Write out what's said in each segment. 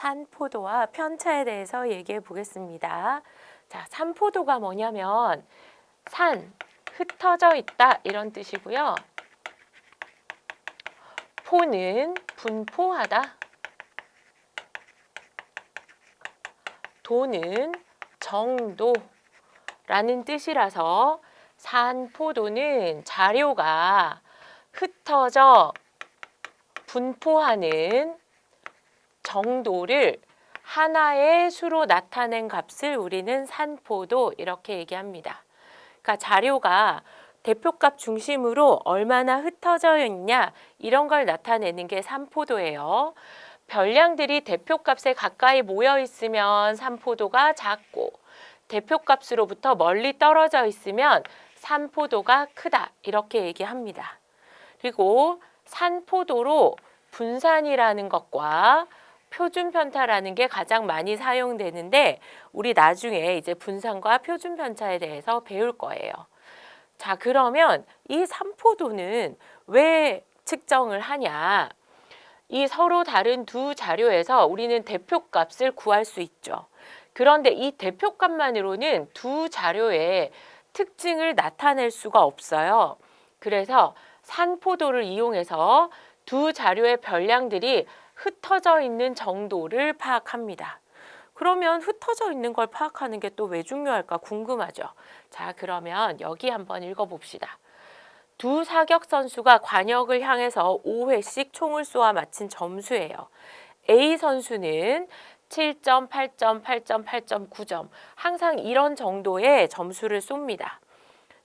산포도와 편차에 대해서 얘기해 보겠습니다. 자, 산포도가 뭐냐면 산, 흩어져 있다 이런 뜻이고요. 포는 분포하다. 도는 정도라는 뜻이라서 산포도는 자료가 흩어져 분포하는 정도를 하나의 수로 나타낸 값을 우리는 산포도 이렇게 얘기합니다. 그러니까 자료가 대표값 중심으로 얼마나 흩어져 있냐 이런 걸 나타내는 게 산포도예요. 별량들이 대표값에 가까이 모여 있으면 산포도가 작고 대표값으로부터 멀리 떨어져 있으면 산포도가 크다 이렇게 얘기합니다. 그리고 산포도로 분산이라는 것과 표준 편차라는 게 가장 많이 사용되는데 우리 나중에 이제 분산과 표준 편차에 대해서 배울 거예요. 자, 그러면 이 산포도는 왜 측정을 하냐? 이 서로 다른 두 자료에서 우리는 대표값을 구할 수 있죠. 그런데 이 대표값만으로는 두 자료의 특징을 나타낼 수가 없어요. 그래서 산포도를 이용해서 두 자료의 별량들이 흩어져 있는 정도를 파악합니다. 그러면 흩어져 있는 걸 파악하는 게 또 왜 중요할까 궁금하죠. 자, 그러면 여기 한번 읽어봅시다. 두 사격 선수가 관역을 향해서 5회씩 총을 쏘아 마친 점수예요. A 선수는 7점, 8점, 8점, 8점, 9점 항상 이런 정도의 점수를 쏩니다.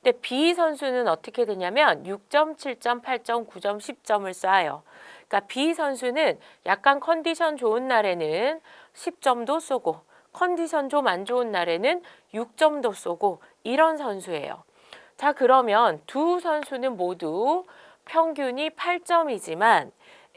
근데 B 선수는 어떻게 되냐면 6점, 7점, 8점, 9점, 10점을 쏴요. 그러니까 B 선수는 약간 컨디션 좋은 날에는 10점도 쏘고 컨디션 좀 안 좋은 날에는 6점도 쏘고 이런 선수예요. 자, 그러면 두 선수는 모두 평균이 8점이지만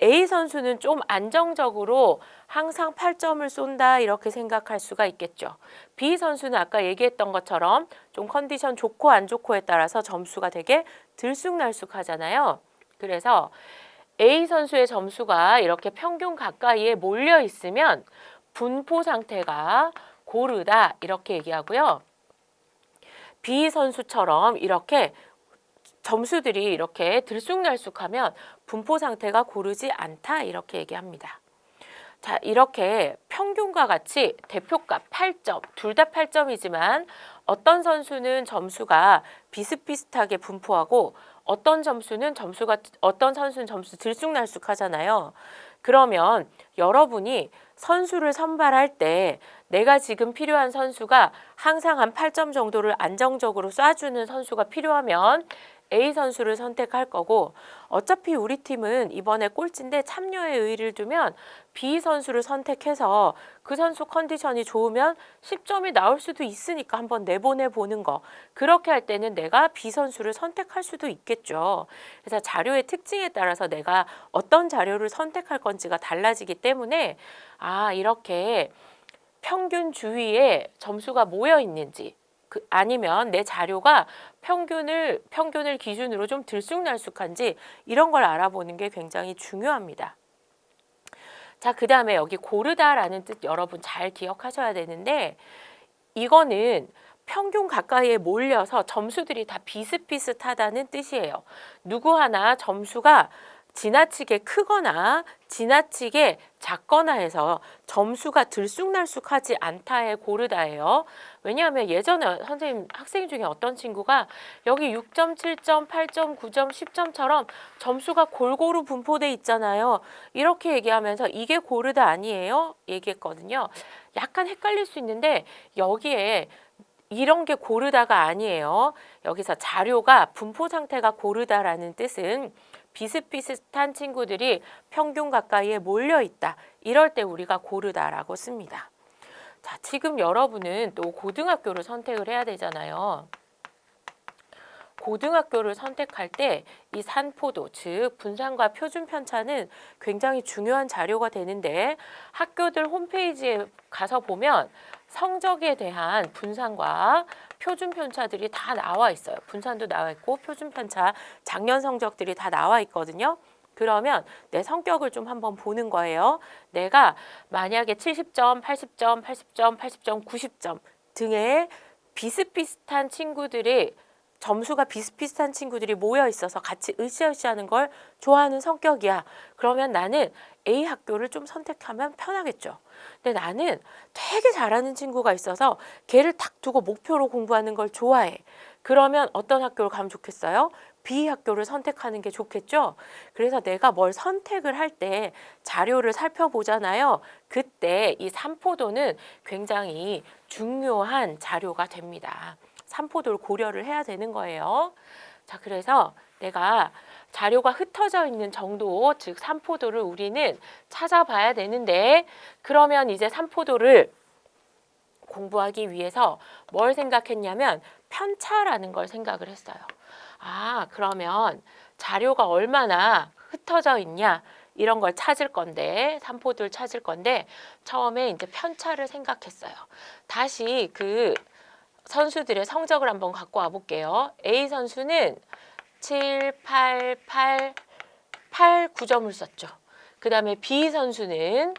A 선수는 좀 안정적으로 항상 8점을 쏜다 이렇게 생각할 수가 있겠죠. B 선수는 아까 얘기했던 것처럼 좀 컨디션 좋고 안 좋고에 따라서 점수가 되게 들쑥날쑥하잖아요. 그래서 A 선수의 점수가 이렇게 평균 가까이에 몰려 있으면 분포 상태가 고르다 이렇게 얘기하고요. B 선수처럼 이렇게 점수들이 이렇게 들쑥날쑥하면 분포 상태가 고르지 않다 이렇게 얘기합니다. 자, 이렇게 평균과 같이 대표값 8점, 둘 다 8점이지만 어떤 선수는 점수가 비슷비슷하게 분포하고 어떤 선수는 점수 들쑥날쑥하잖아요. 그러면 여러분이 선수를 선발할 때 내가 지금 필요한 선수가 항상 한 8점 정도를 안정적으로 쏴주는 선수가 필요하면 A 선수를 선택할 거고 어차피 우리 팀은 이번에 꼴찌인데 참여에 의의를 두면 B 선수를 선택해서 그 선수 컨디션이 좋으면 10점이 나올 수도 있으니까 한번 내보내 보는 거. 그렇게 할 때는 내가 B 선수를 선택할 수도 있겠죠. 그래서 자료의 특징에 따라서 내가 어떤 자료를 선택할 건지가 달라지기 때문에 이렇게 평균 주위에 점수가 모여 있는지 아니면 내 자료가 평균을 기준으로 좀 들쑥날쑥한지 이런 걸 알아보는 게 굉장히 중요합니다. 자, 그 다음에 여기 고르다라는 뜻 여러분 잘 기억하셔야 되는데 이거는 평균 가까이에 몰려서 점수들이 다 비슷비슷하다는 뜻이에요. 누구 하나 점수가 지나치게 크거나 지나치게 작거나 해서 점수가 들쑥날쑥하지 않다에 고르다예요. 왜냐하면 예전에 선생님 학생 중에 어떤 친구가 여기 6점, 7점, 8점, 9점, 10점처럼 점수가 골고루 분포돼 있잖아요. 이렇게 얘기하면서 이게 고르다 아니에요? 얘기했거든요. 약간 헷갈릴 수 있는데 여기에 이런 게 고르다가 아니에요. 여기서 자료가 분포 상태가 고르다라는 뜻은 비슷비슷한 친구들이 평균 가까이에 몰려 있다. 이럴 때 우리가 고르다라고 씁니다. 자, 지금 여러분은 또 고등학교를 선택을 해야 되잖아요. 고등학교를 선택할 때 이 산포도, 즉 분산과 표준 편차는 굉장히 중요한 자료가 되는데 학교들 홈페이지에 가서 보면 성적에 대한 분산과 표준 편차들이 다 나와 있어요. 분산도 나와 있고 표준 편차, 작년 성적들이 다 나와 있거든요. 그러면 내 성격을 좀 한번 보는 거예요. 내가 만약에 70점, 80점, 80점, 80점, 90점 등의 비슷비슷한 친구들이 점수가 비슷비슷한 친구들이 모여 있어서 같이 으쌰으쌰하는 걸 좋아하는 성격이야. 그러면 나는 A 학교를 좀 선택하면 편하겠죠. 근데 나는 되게 잘하는 친구가 있어서 걔를 딱 두고 목표로 공부하는 걸 좋아해. 그러면 어떤 학교를 가면 좋겠어요? B 학교를 선택하는 게 좋겠죠. 그래서 내가 뭘 선택을 할 때 자료를 살펴보잖아요. 그때 이 삼포도는 굉장히 중요한 자료가 됩니다. 삼포도를 고려를 해야 되는 거예요. 자, 그래서 내가 자료가 흩어져 있는 정도, 즉 삼포도를 우리는 찾아봐야 되는데, 그러면 이제 삼포도를 공부하기 위해서 뭘 생각했냐면 편차라는 걸 생각을 했어요. 아, 그러면 자료가 얼마나 흩어져 있냐 이런 걸 찾을 건데, 삼포도를 찾을 건데 처음에 이제 편차를 생각했어요. 다시 그 선수들의 성적을 한번 갖고 와 볼게요. A 선수는 7, 8, 8, 8, 9점을 썼죠. 그 다음에 B 선수는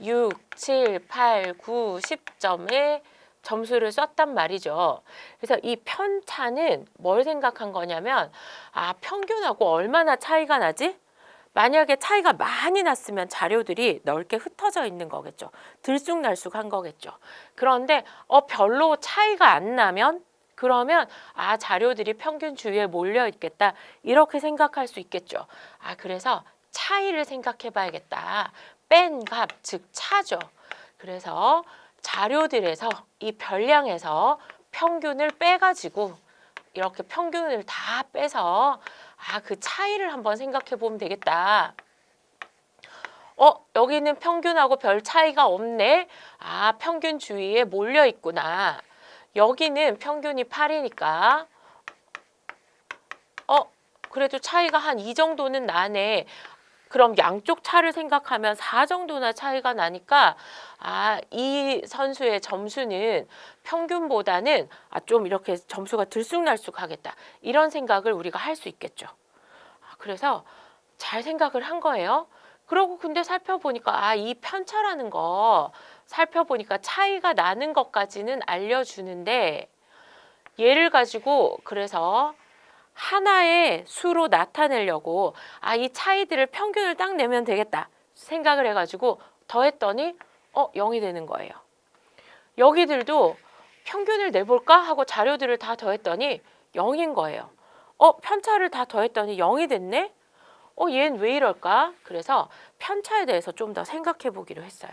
6, 7, 8, 9, 10점의 점수를 썼단 말이죠. 그래서 이 편차는 뭘 생각한 거냐면, 아, 평균하고 얼마나 차이가 나지? 만약에 차이가 많이 났으면 자료들이 넓게 흩어져 있는 거겠죠. 들쑥날쑥한 거겠죠. 그런데 별로 차이가 안 나면, 그러면 아, 자료들이 평균 주위에 몰려 있겠다 이렇게 생각할 수 있겠죠. 아, 그래서 차이를 생각해 봐야겠다. 뺀 값, 즉 차죠. 그래서 자료들에서 이 별량에서 평균을 빼가지고 이렇게 평균을 다 빼서 아, 그 차이를 한번 생각해 보면 되겠다. 여기는 평균하고 별 차이가 없네. 아, 평균 주위에 몰려 있구나. 여기는 평균이 8이니까 그래도 차이가 한 이 정도는 나네. 그럼 양쪽 차를 생각하면 4 정도나 차이가 나니까 아, 이 선수의 점수는 평균보다는 좀 이렇게 점수가 들쑥날쑥하겠다. 이런 생각을 우리가 할 수 있겠죠. 그래서 잘 생각을 한 거예요. 그러고 근데 살펴보니까 아, 이 편차라는 거 살펴보니까 차이가 나는 것까지는 알려주는데 얘를 가지고 그래서 하나의 수로 나타내려고 아, 이 차이들을 평균을 딱 내면 되겠다 생각을 해가지고 더했더니 0이 되는 거예요. 여기들도 평균을 내볼까 하고 자료들을 다 더했더니 0인 거예요. 편차를 다 더했더니 0이 됐네? 얘는 왜 이럴까? 그래서 편차에 대해서 좀 더 생각해 보기로 했어요.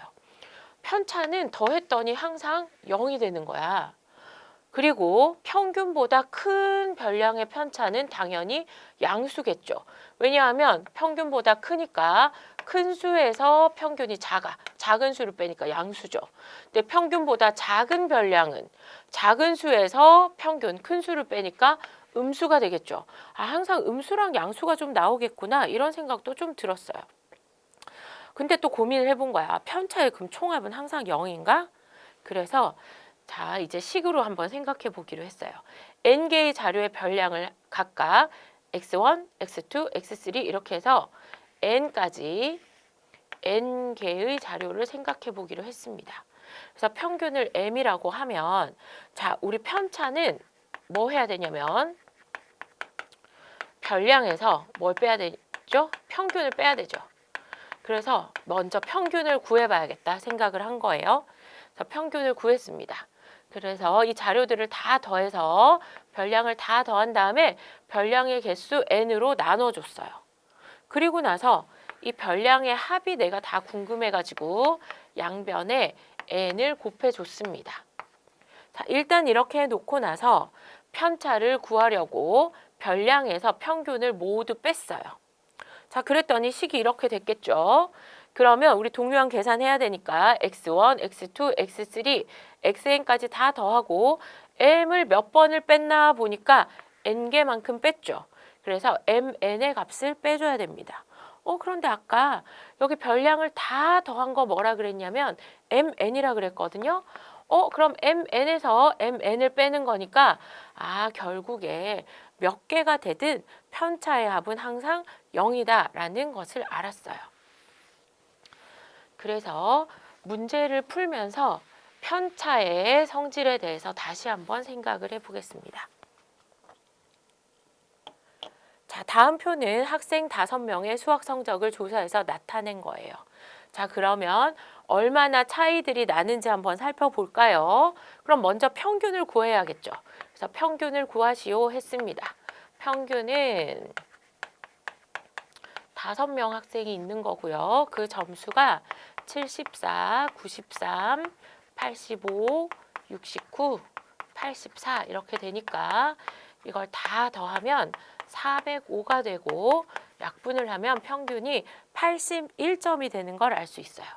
편차는 더했더니 항상 0이 되는 거야. 그리고 평균보다 큰 별량의 편차는 당연히 양수겠죠. 왜냐하면 평균보다 크니까 큰 수에서 평균이 작은 수를 빼니까 양수죠. 근데 평균보다 작은 별량은 작은 수에서 평균 큰 수를 빼니까 음수가 되겠죠. 아, 항상 음수랑 양수가 좀 나오겠구나 이런 생각도 좀 들었어요. 근데 또 고민을 해본 거야. 편차의 그럼 총합은 항상 0인가? 그래서 자, 이제 식으로 한번 생각해 보기로 했어요. n개의 자료의 별량을 각각 x1, x2, x3 이렇게 해서 n까지 n개의 자료를 생각해 보기로 했습니다. 그래서 평균을 m이라고 하면 자, 우리 편차는 뭐 해야 되냐면 별량에서 뭘 빼야 되죠? 평균을 빼야 되죠. 그래서 먼저 평균을 구해봐야겠다 생각을 한 거예요. 그래서 평균을 구했습니다. 그래서 이 자료들을 다 더해서 별량을 다 더한 다음에 별량의 개수 n으로 나눠줬어요. 그리고 나서 이 별량의 합이 내가 다 궁금해가지고 양변에 n을 곱해줬습니다. 자, 일단 이렇게 해놓고 나서 편차를 구하려고 별량에서 평균을 모두 뺐어요. 자, 그랬더니 식이 이렇게 됐겠죠. 그러면 우리 동류항 계산해야 되니까 x1, x2, x3, xn까지 다 더하고 m을 몇 번을 뺐나 보니까 n개만큼 뺐죠. 그래서 mn의 값을 빼줘야 됩니다. 그런데 아까 여기 별량을 다 더한 거 뭐라 그랬냐면 mn이라 그랬거든요. 그럼 mn에서 mn을 빼는 거니까 아, 결국에 몇 개가 되든 편차의 합은 항상 0이다라는 것을 알았어요. 그래서 문제를 풀면서 편차의 성질에 대해서 다시 한번 생각을 해보겠습니다. 자, 다음 표는 학생 5명의 수학 성적을 조사해서 나타낸 거예요. 자, 그러면 얼마나 차이들이 나는지 한번 살펴볼까요? 그럼 먼저 평균을 구해야겠죠. 그래서 평균을 구하시오 했습니다. 평균은 5명 학생이 있는 거고요. 그 점수가 74, 93, 85, 69, 84 이렇게 되니까 이걸 다 더하면 405가 되고 약분을 하면 평균이 81점이 되는 걸 알 수 있어요.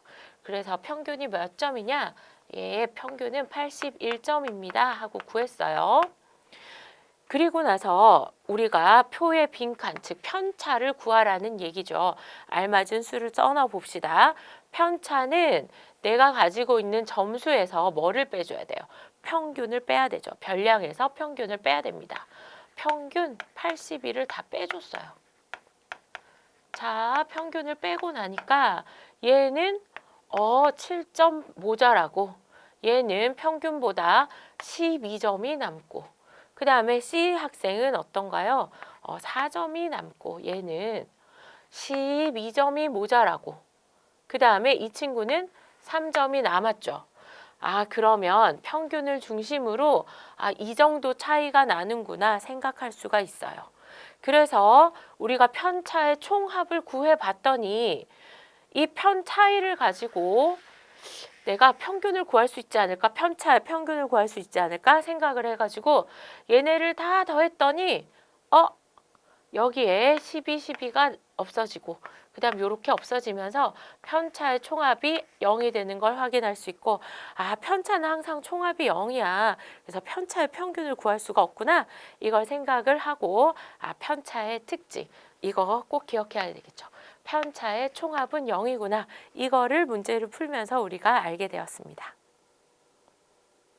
그래서 평균이 몇 점이냐? 예, 평균은 81점입니다 하고 구했어요. 그리고 나서 우리가 표의 빈칸, 즉 편차를 구하라는 얘기죠. 알맞은 수를 써넣어 봅시다. 편차는 내가 가지고 있는 점수에서 뭐를 빼줘야 돼요? 평균을 빼야 되죠. 별량에서 평균을 빼야 됩니다. 평균 82를 다 빼줬어요. 자, 평균을 빼고 나니까 얘는 7점 모자라고, 얘는 평균보다 12점이 남고, 그 다음에 C 학생은 어떤가요? 4점이 남고 얘는 12점이 모자라고, 그 다음에 이 친구는 3점이 남았죠. 아, 그러면 평균을 중심으로 이 정도 차이가 나는구나 생각할 수가 있어요. 그래서 우리가 편차의 총합을 구해봤더니 이 편 차이를 가지고 내가 평균을 구할 수 있지 않을까? 편차의 평균을 구할 수 있지 않을까? 생각을 해가지고 얘네를 다 더했더니 여기에 12, 12가 없어지고 그 다음 이렇게 없어지면서 편차의 총합이 0이 되는 걸 확인할 수 있고, 편차는 항상 총합이 0이야. 그래서 편차의 평균을 구할 수가 없구나. 이걸 생각을 하고 편차의 특징, 이거 꼭 기억해야 되겠죠. 편차의 총합은 0이구나. 이거를 문제를 풀면서 우리가 알게 되었습니다.